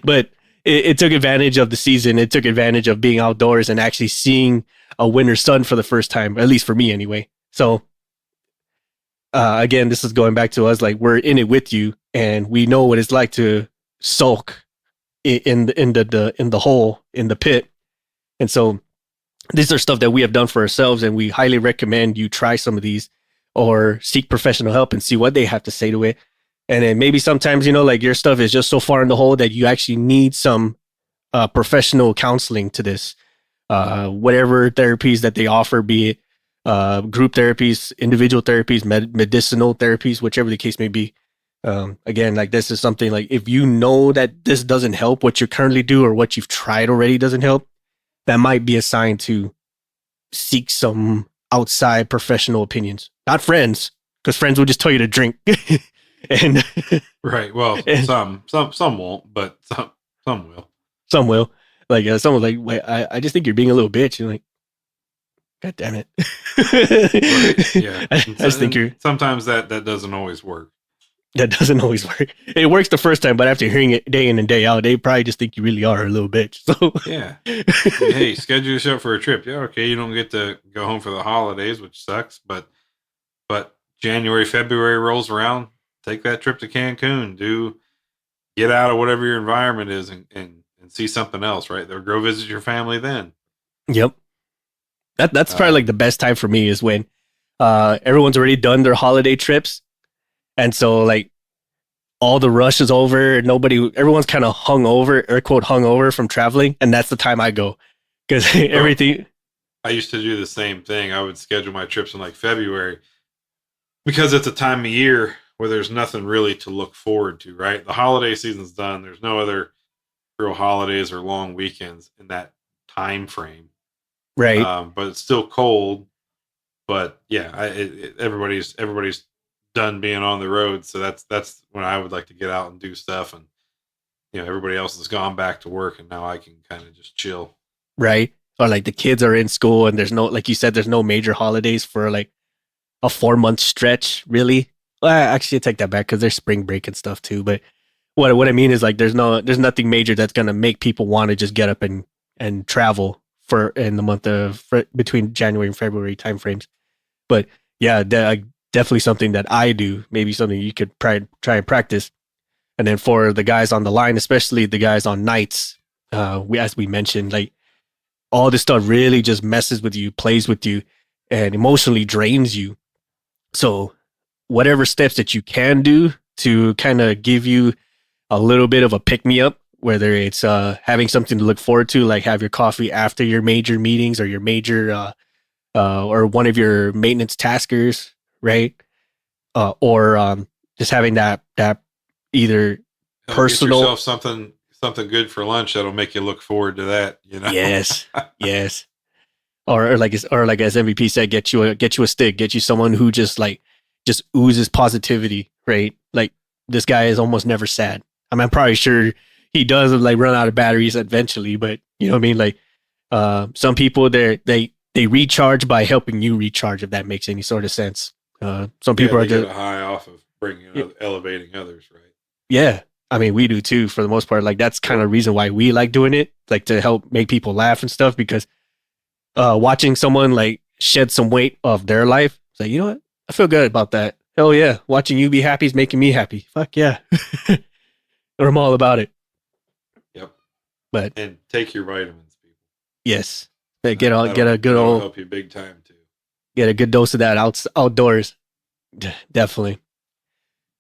Speaker 1: But it took advantage of the season. It took advantage of being outdoors and actually seeing a winter sun for the first time, at least for me anyway. So again, this is going back to us. Like we're in it with you, and we know what it's like to sulk in the hole in the pit. And so these are stuff that we have done for ourselves, and we highly recommend you try some of these or seek professional help and see what they have to say to it. And then maybe sometimes, like your stuff is just so far in the hole that you actually need some professional counseling to this. Whatever therapies that they offer, be it group therapies, individual therapies, medicinal therapies, whichever the case may be. Again, like this is something like if you know that this doesn't help, what you currently do or what you've tried already doesn't help, that might be a sign to seek some outside professional opinions, not friends, because friends will just tell you to drink. and
Speaker 2: Right. Well,
Speaker 1: and
Speaker 2: some won't, but some will.
Speaker 1: some will. Like someone's like, wait, I just think you're being a little bitch. And like, God damn it.
Speaker 2: Right. Yeah.
Speaker 1: I just think
Speaker 2: And sometimes that doesn't always work.
Speaker 1: that doesn't always work. It works the first time, but after hearing it day in and day out, they probably just think you really are a little bitch. So
Speaker 2: Yeah. Hey, schedule yourself for a trip. Yeah, okay, you don't get to go home for the holidays, which sucks, but January, February rolls around, take that trip to Cancun, get out of whatever your environment is and see something else, right? Or go visit your family then.
Speaker 1: yep. That's probably
Speaker 2: Uh,
Speaker 1: like the best time for me is when everyone's already done their holiday trips. And so like all the rush is over. Everyone's kind of hung over, air quote, hung over from traveling. And that's the time I go because
Speaker 2: so
Speaker 1: everything.
Speaker 2: I used to do the same thing. I would schedule my trips in like February because it's a time of year where there's nothing really to look forward to, right? The holiday season's done. There's no other real holidays or long weekends in that time frame.
Speaker 1: Right.
Speaker 2: But it's still cold. But yeah, everybody's done being on the road, so that's when I would like to get out and do stuff, and everybody else has gone back to work, and now I can kind of just chill.
Speaker 1: Right. Or like the kids are in school and there's no, like you said, there's no major holidays for like a 4 month stretch, really. Well, actually, I take that back because there's spring break and stuff too. But what I mean is like there's nothing major that's gonna make people want to just get up and travel for in the month of between January and February timeframes. But yeah, definitely something that I do. Maybe something you could try and practice. And then for the guys on the line, especially the guys on nights, as we mentioned, like all this stuff really just messes with you, plays with you, and emotionally drains you. So whatever steps that you can do to kind of give you a little bit of a pick me up, whether it's having something to look forward to, like have your coffee after your major meetings or your major or one of your maintenance taskers, right? Or just having that either personal.
Speaker 2: Get yourself something good for lunch that'll make you look forward to that.
Speaker 1: Yes, yes. Or like as MVP said, get you a stick, get you someone who just oozes positivity, right? Like this guy is almost never sad. I mean, I'm probably sure he does like run out of batteries eventually, but you know what I mean? Like some people they recharge by helping you recharge, if that makes any sort of sense. Some people are
Speaker 2: get a high off of elevating others, right?
Speaker 1: Yeah. I mean, we do too, for the most part. Like that's kind of the reason why we like doing it, like to help make people laugh and stuff, because watching someone like shed some weight of their life, it's like, you know what? I feel good about that. Hell yeah. Watching you be happy is making me happy. Fuck yeah. Or I'm all about it.
Speaker 2: Yep.
Speaker 1: But
Speaker 2: and take your vitamins, people.
Speaker 1: Yes. Get a good old
Speaker 2: help you big time too.
Speaker 1: Get a good dose of that outdoors. Definitely.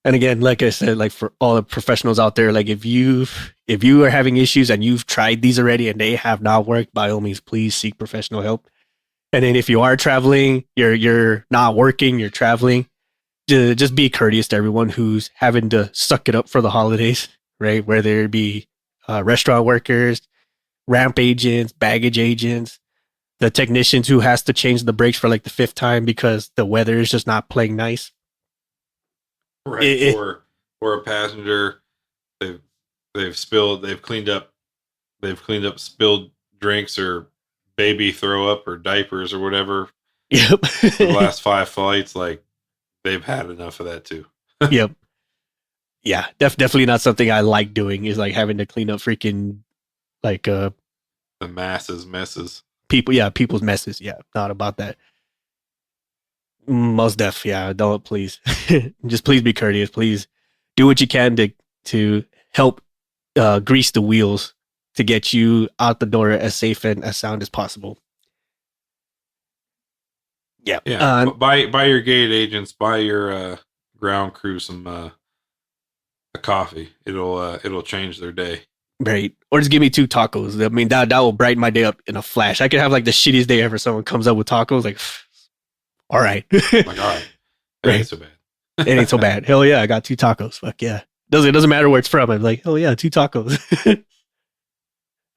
Speaker 1: And again, like I said, like for all the professionals out there, like if you are having issues and you've tried these already and they have not worked, by all means, please seek professional help. And then if you are traveling, you're not working, you're traveling, just be courteous to everyone who's having to suck it up for the holidays, right? Whether it be restaurant workers, ramp agents, baggage agents, the technicians who has to change the brakes for like the 5th time because the weather is just not playing nice.
Speaker 2: Right. Or a passenger, they've cleaned up spilled drinks or baby throw up or diapers or whatever.
Speaker 1: Yep.
Speaker 2: The last 5 flights, like they've had enough of that too.
Speaker 1: Yep. Yeah, definitely not something I like doing, is like having to clean up freaking like
Speaker 2: the messes.
Speaker 1: People's messes. Yeah, not about that. Most def, yeah. Don't, please. Just please be courteous. Please do what you can to help grease the wheels to get you out the door as safe and as sound as possible. Yeah.
Speaker 2: Yeah. Buy your gate agents, buy your ground crew some a coffee. It'll change their day.
Speaker 1: Right. Or just give me 2 tacos. I mean, that will brighten my day up in a flash. I could have like the shittiest day ever. Someone comes up with tacos, like, all right.
Speaker 2: Like, all right. It ain't so bad.
Speaker 1: It ain't so bad. Hell yeah, I got 2 tacos. Fuck yeah. It doesn't matter where it's from. I'm like, hell yeah, 2 tacos.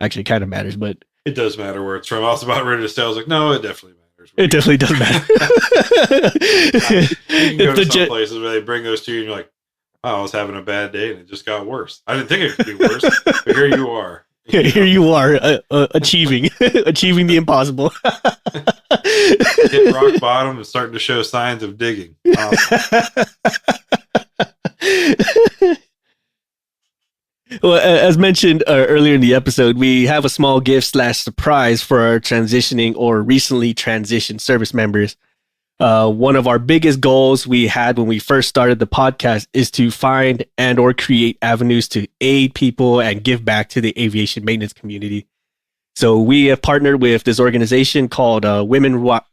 Speaker 1: Actually, it kind of matters, but
Speaker 2: it does matter where it's from. I was about ready to say, I was like, no, it definitely matters.
Speaker 1: It definitely does matter.
Speaker 2: You can go to some places where they bring those to you and you're like, oh, I was having a bad day and it just got worse. I didn't think it could be worse, but here you are.
Speaker 1: Here you are, achieving the impossible.
Speaker 2: Hit rock bottom and starting to show signs of digging. Awesome.
Speaker 1: Well, as mentioned earlier in the episode, we have a small gift / surprise for our transitioning or recently transitioned service members. One of our biggest goals we had when we first started the podcast is to find and or create avenues to aid people and give back to the aviation maintenance community. So we have partnered with this organization called Women Rock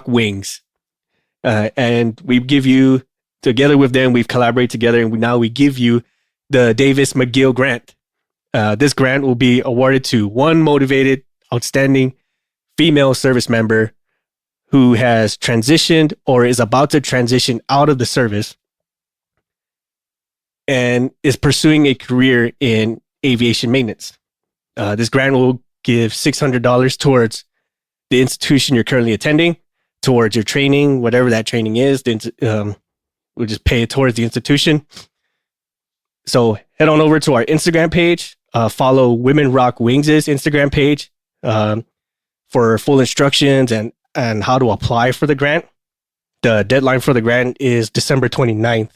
Speaker 1: Wings. And we give you, together with them, we've collaborated together, and we give you the Davis McGill Grant. This grant will be awarded to one motivated, outstanding female service member who has transitioned or is about to transition out of the service. and is pursuing a career in aviation maintenance. This grant will give $600 towards the institution you're currently attending, towards your training, whatever that training is. We'll just pay it towards the institution. So head on over to our Instagram page. Follow Women Rock Wings' Instagram page for full instructions and how to apply for the grant. The deadline for the grant is December 29th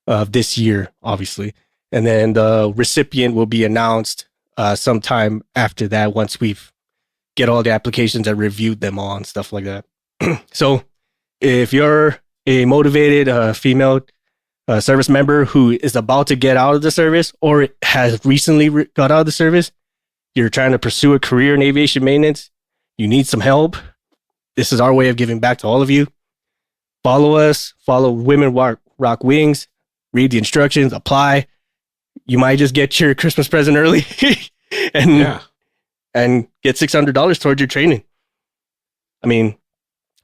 Speaker 1: of this year, obviously. And then the recipient will be announced sometime after that once we've get all the applications and reviewed them all and stuff like that. So if you're a motivated female service member who is about to get out of the service or has recently got out of the service, you're trying to pursue a career in aviation maintenance, you need some help, this is our way of giving back to all of you. Follow us, follow Women Rock Wings, read the instructions, apply. You might just get your Christmas present early and get $600 towards your training. I mean,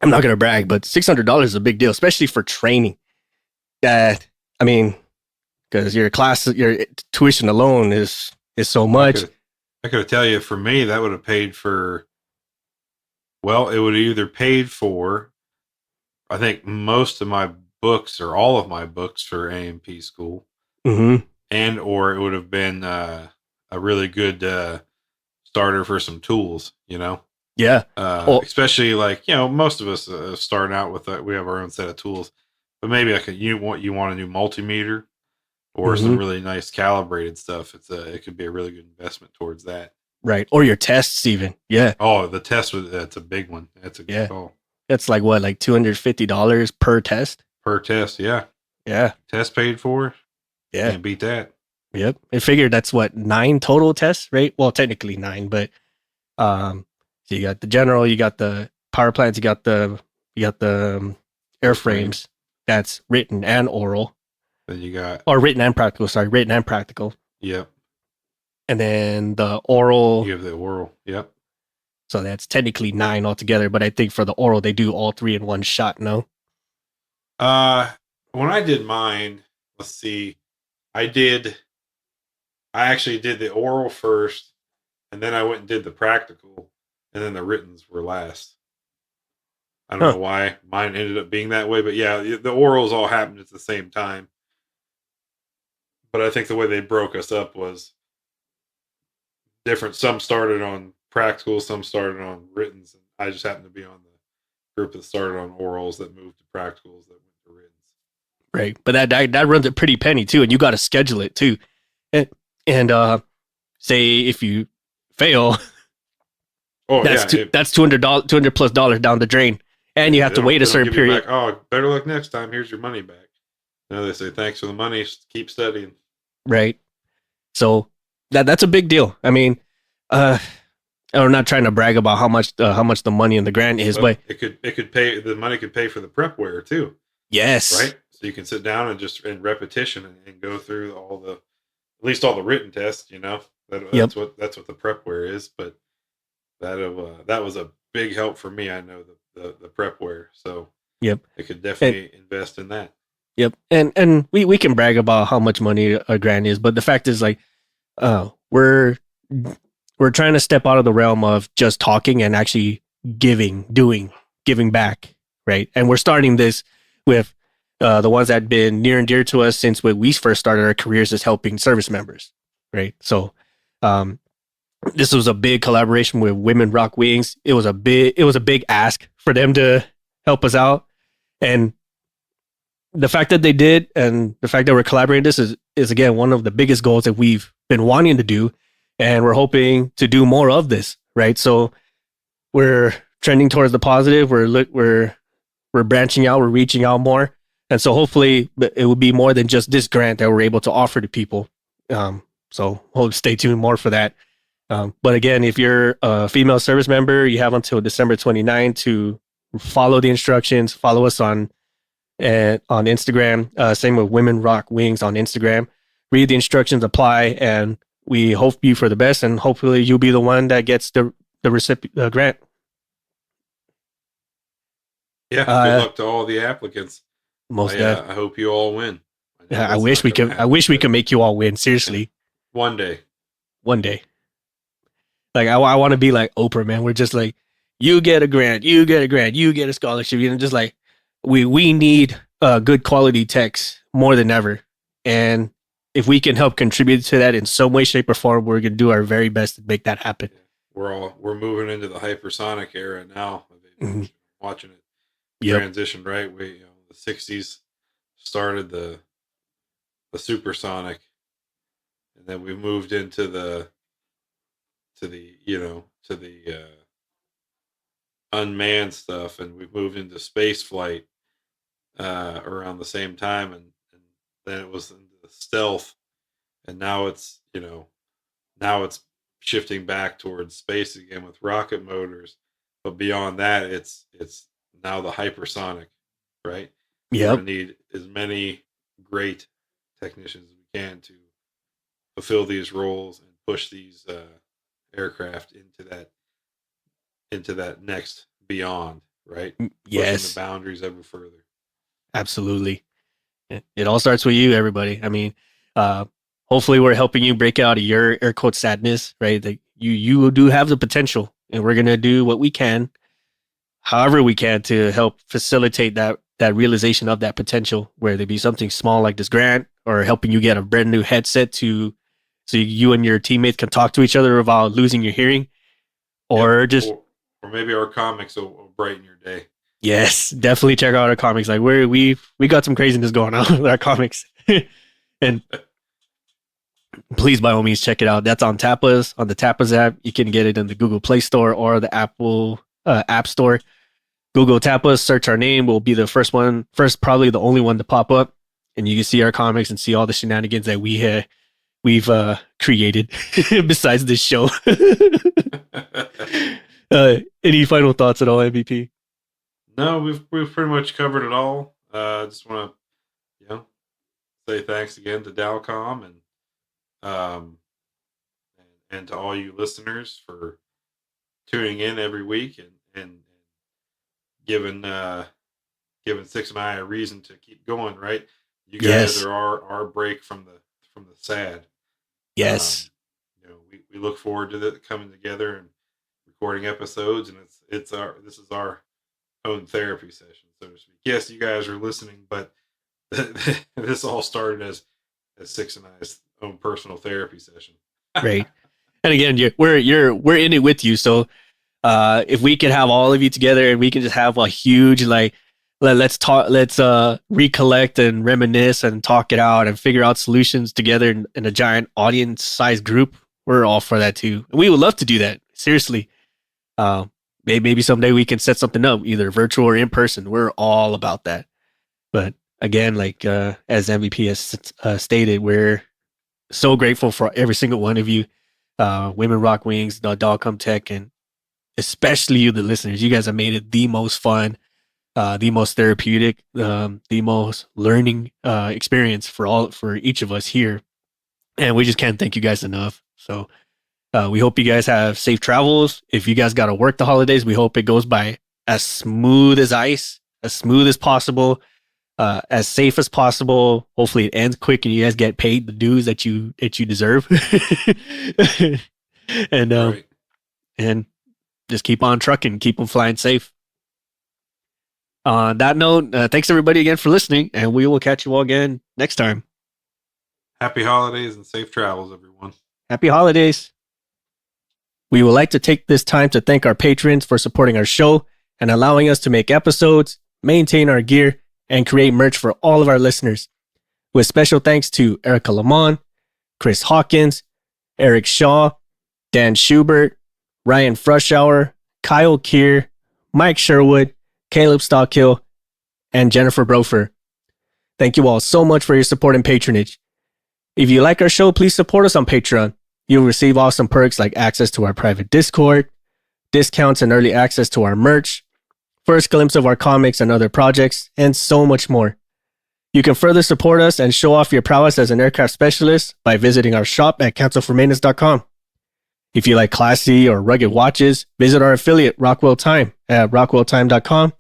Speaker 1: I'm not going to brag, but $600 is a big deal, especially for training. Because your tuition alone is so much.
Speaker 2: I could tell you, for me, that would have paid for, well, it would have either paid for, I think, most of my books or all of my books for A&P school.
Speaker 1: Mm-hmm.
Speaker 2: And or it would have been a really good starter for some tools,
Speaker 1: Yeah.
Speaker 2: Especially most of us starting out with we have our own set of tools, but maybe you want a new multimeter or some really nice calibrated stuff. It could be a really good investment towards that.
Speaker 1: Right. Or your tests even. Yeah.
Speaker 2: Oh, the test that's a big one. That's a good call.
Speaker 1: That's like what, like $250 per test?
Speaker 2: Per test, yeah.
Speaker 1: Yeah.
Speaker 2: Test paid for.
Speaker 1: Yeah.
Speaker 2: Can't beat that.
Speaker 1: Yep. I figured that's what, 9 total tests, right? Well, technically 9, but so you got the general, you got the power plants, you got the airframes. That's written and oral.
Speaker 2: Then you got
Speaker 1: written and practical.
Speaker 2: Yep.
Speaker 1: And then the oral.
Speaker 2: You have the oral. Yep.
Speaker 1: So that's technically 9 altogether, but I think for the oral they do all 3 in one shot, no?
Speaker 2: When I did mine, let's see. I actually did the oral first, and then I went and did the practical, and then the writtens were last. I don't know why mine ended up being that way, but yeah, the orals all happened at the same time. But I think the way they broke us up was different. Some started on practical, some started on writtens, and I just happened to be on the group that started on orals that moved to practicals that went to writtens.
Speaker 1: Right, but that runs a pretty penny too, and you got to schedule it too. And say if you fail, that's $200+ down the drain, and you have to wait a certain period.
Speaker 2: Better luck next time. Here's your money back. They say thanks for the money. Keep studying.
Speaker 1: Right. So that's a big deal. I mean, I'm not trying to brag about how much the money in the grant is, but
Speaker 2: it could pay. The money could pay for the prepware too.
Speaker 1: Yes.
Speaker 2: Right. So you can sit down and just in repetition and go through at least all the written tests. That's what the prepware is. But that was a big help for me. I know the prepware. So
Speaker 1: yep,
Speaker 2: I could definitely invest in that.
Speaker 1: Yep. And we can brag about how much money a grant is, but the fact is, like, we're trying to step out of the realm of just talking and actually giving back, right? And we're starting this with the ones that have been near and dear to us since when we first started our careers as helping service members, right? So this was a big collaboration with Women Rock Wings. It was a big ask for them to help us out, and the fact that they did, and the fact that we're collaborating, this is again one of the biggest goals that we've been wanting to do, and we're hoping to do more of this, right? So we're trending towards the positive. We're branching out. We're reaching out more, and so hopefully it will be more than just this grant that we're able to offer to people. So hope stay tuned more for that. But again, if you're a female service member, you have until December 29 to follow the instructions. Follow us on Instagram. Same with Women Rock Wings on Instagram. Read the instructions, apply, and we hope you for the best. And hopefully you'll be the one that gets the recipient grant.
Speaker 2: Yeah. Good luck to all the applicants.
Speaker 1: I
Speaker 2: hope you all win.
Speaker 1: I wish we could. I wish we could make you all win. Seriously,
Speaker 2: One day.
Speaker 1: one day. Like I want to be like Oprah, man. We're just like, you get a grant, you get a grant, you get a scholarship. You know, just like we need good quality techs more than ever. And if we can help contribute to that in some way, shape, or form, we're gonna do our very best to make that happen.
Speaker 2: We're moving into the hypersonic era now.
Speaker 1: Mm-hmm.
Speaker 2: Watching it transition, right? The '60s started the supersonic, and then we moved into the unmanned stuff, and we moved into space flight around the same time, and then it was into the stealth, and now it's shifting back towards space again with rocket motors, but beyond that, it's now the hypersonic, right?
Speaker 1: Yeah,
Speaker 2: we're gonna need as many great technicians as we can to fulfill these roles and push these aircraft into that next beyond, right?
Speaker 1: Yes,
Speaker 2: pushing the boundaries ever further.
Speaker 1: Absolutely. It all starts with you, everybody. I mean, hopefully we're helping you break out of your air quote sadness, right? That you do have the potential, and we're gonna do what we can, however we can, to help facilitate that realization of that potential, whether it be something small like this grant, or helping you get a brand new headset so you and your teammates can talk to each other without losing your hearing, or
Speaker 2: or maybe our comics will brighten your day.
Speaker 1: Yes, definitely check out our comics. Like we got some craziness going on with our comics. And please, by all means, check it out. That's on Tapas, on the Tapas app. You can get it in the Google Play Store or the Apple App Store. Google Tapas, search our name. We'll be the first, probably the only one to pop up. And you can see our comics and see all the shenanigans that we've created besides this show. Any final thoughts at all, MVP?
Speaker 2: No, we've pretty much covered it all. Just want to, say thanks again to Dalcom and to all you listeners for tuning in every week and giving Six and I a reason to keep going. Right, you guys are our break from the SAD.
Speaker 1: Yes,
Speaker 2: we look forward to coming together and recording episodes, and this is our own therapy session, so to speak. Yes, you guys are listening, but this all started as Six and I's own personal therapy session.
Speaker 1: Great. And again, we're in it with you. So if we can have all of you together and we can just have a huge let's recollect and reminisce and talk it out and figure out solutions together in a giant audience sized group, we're all for that too. We would love to do that. Seriously. Maybe someday we can set something up, either virtual or in person. We're all about that. But again, like as MVP has stated, we're so grateful for every single one of you, Women Rock Wings, Dalcom Tech, and especially you, the listeners. You guys have made it the most fun, the most therapeutic, the most learning experience for each of us here. And we just can't thank you guys enough. So we hope you guys have safe travels. If you guys got to work the holidays, we hope it goes by as smooth as ice, as smooth as possible, as safe as possible. Hopefully it ends quick and you guys get paid the dues that you deserve. And
Speaker 2: Right.
Speaker 1: And just keep on trucking, keep them flying safe. On that note, thanks everybody again for listening, and we will catch you all again next time.
Speaker 2: Happy holidays and safe travels, everyone.
Speaker 1: Happy holidays. We would like to take this time to thank our patrons for supporting our show and allowing us to make episodes, maintain our gear, and create merch for all of our listeners. With special thanks to Erica Lamont, Chris Hawkins, Eric Shaw, Dan Schubert, Ryan Frushauer, Kyle Keir, Mike Sherwood, Caleb Stockhill, and Jennifer Brofer. Thank you all so much for your support and patronage. If you like our show, please support us on Patreon. You'll receive awesome perks like access to our private Discord, discounts and early access to our merch, first glimpse of our comics and other projects, and so much more. You can further support us and show off your prowess as an aircraft specialist by visiting our shop at cancelformaintenance.com. If you like classy or rugged watches, visit our affiliate Rockwell Time at rockwelltime.com.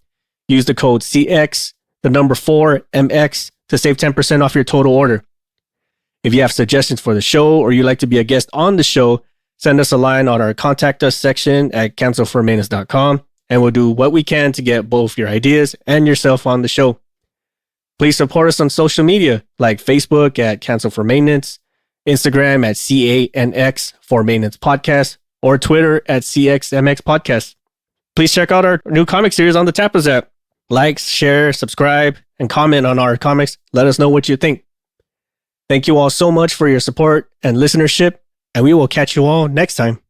Speaker 1: Use the code CX, the number 4, MX to save 10% off your total order. If you have suggestions for the show or you'd like to be a guest on the show, send us a line on our contact us section at cancelformaintenance.com, and we'll do what we can to get both your ideas and yourself on the show. Please support us on social media like Facebook at Cancel for Maintenance, Instagram at CANX for Maintenance Podcast, or Twitter at CXMX Podcast. Please check out our new comic series on the Tapas app. Like, share, subscribe, and comment on our comics. Let us know what you think. Thank you all so much for your support and listenership, and we will catch you all next time.